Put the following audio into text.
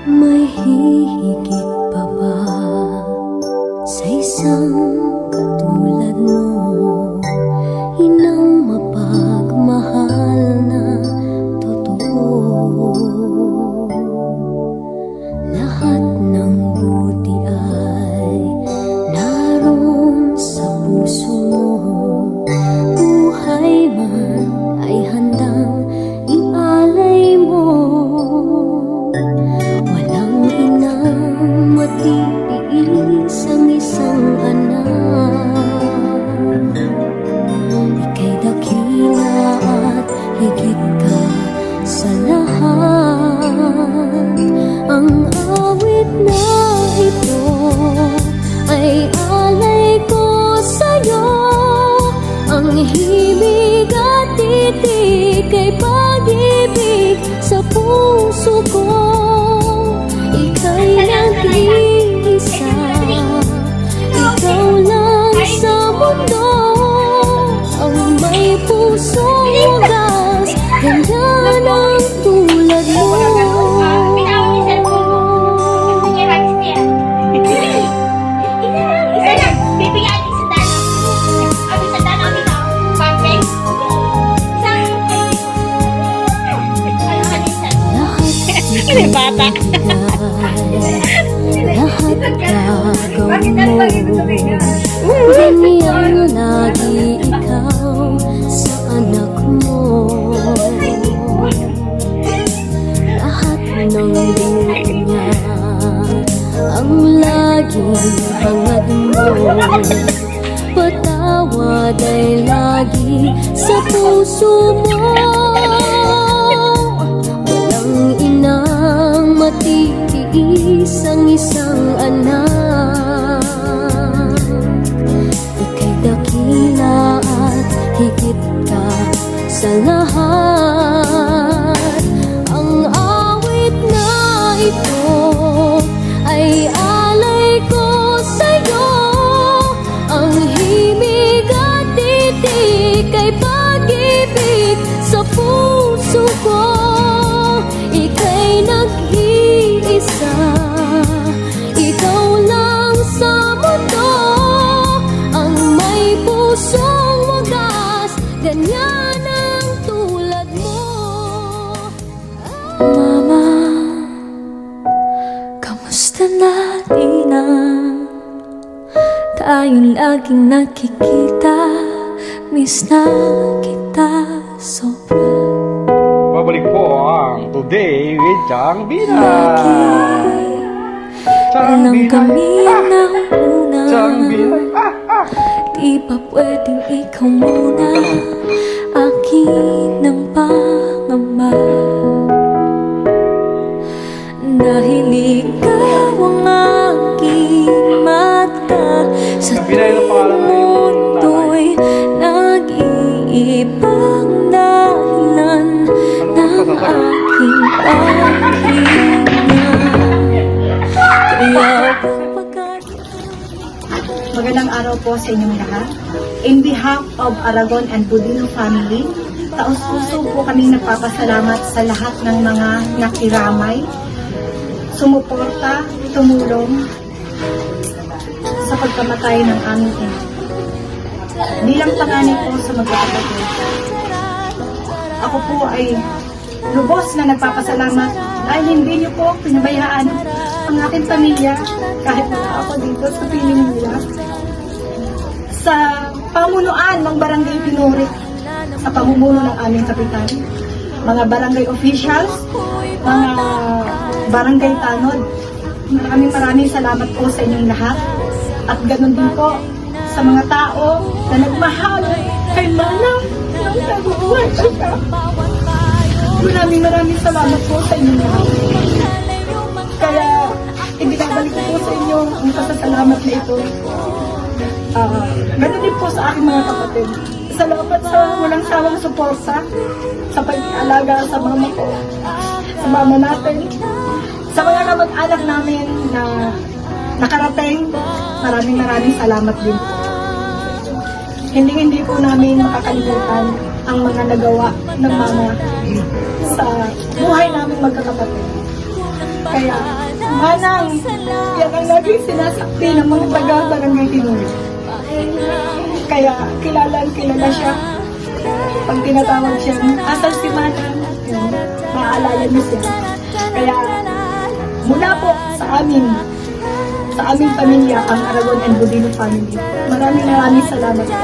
May hihigit pa ba sa isang katulad mo? Inang mapagmahal na totoo. Lahat ng buti ay naroon sa puso mo. Buhay man ay handang ialay mo. Matiis ang isang anak. Ika'y dakila at higit ka sa lahat. Ang awit na ito ay alay ko sa'yo. Ang himig at titik ay pag-ibig sa puso ko. Ika'y nag-iisa, ikaw lang sa mundo. Ang may pusong wagas, ganyan ang tulad mo. Bata. Lahat gagawin mo, ganyan lagi ikaw sa anak mo. Lahat ng buhay niya ang laging hangad mo. Patawad ay lagi sa puso mo. Walang inang matitiis ang isang anak. Ika'y dakila at higit ka sa lahat. Ang awit na ito ay alay ko sa'yo. Ang himig at titik ay pag-ibig sa puso ko. Ika'y nag-iisa, ikaw lang sa mundo. Ang may pusong wagas, ganyan ang tulad mo. Mama, kamusta na Tina? Tayong laging nakikita, miss na kita sobra. Babalik po ang Today with Chang Bina. Walang kami ng una. Chang Bina. Di ba pwedeng ikaw muna akin ang pangamba? Dahil ikaw ang aking mata sa tuwing mundo'y nag-iibang dahilan ng aking paghinga. Kaya Magandang araw po sa inyong lahat. In behalf of Aragon and Budino family, taos-puso po kami nagpapasalamat sa lahat ng mga nakiramay, sumuporta, tumulong sa pagkamatay ng aming ina. Bilang panganay po sa magkakapatid, ako po ay lubos na nagpapasalamat dahil hindi niyo po pinabayaan ang aking pamilya kahit na ako dito sa piling nila. Sa pamunuan ng Barangay Pinuri, sa pamumuno ng aming kapitan, mga barangay officials, mga barangay tanod, maraming salamat po sa inyong lahat. At ganun din po sa mga tao na nagmahal kay Manang ng nabubuhay siya. Maraming salamat po sa inyong lahat. pasasalamat na ito. Ganun din po sa aking mga kapatid. Salamat sa walang sawang suporta sa pag-aalaga sa mama ko, sa mama natin, sa mga kamag-anak namin na nakarating. Maraming salamat din po. Hindi po namin makakalimutan ang mga nagawa ng mama sa buhay namin magkakapatid. Kaya, manang, yan ang laging sinasakti ng mga taga-barangay Tinoy. Kaya, kilala siya. Pag tinatawag siya, asan si Manang? Yun, maaalala niyo siya. Kaya, mula po sa aming pamilya, ang Aragon and Budino family, maraming salamat po.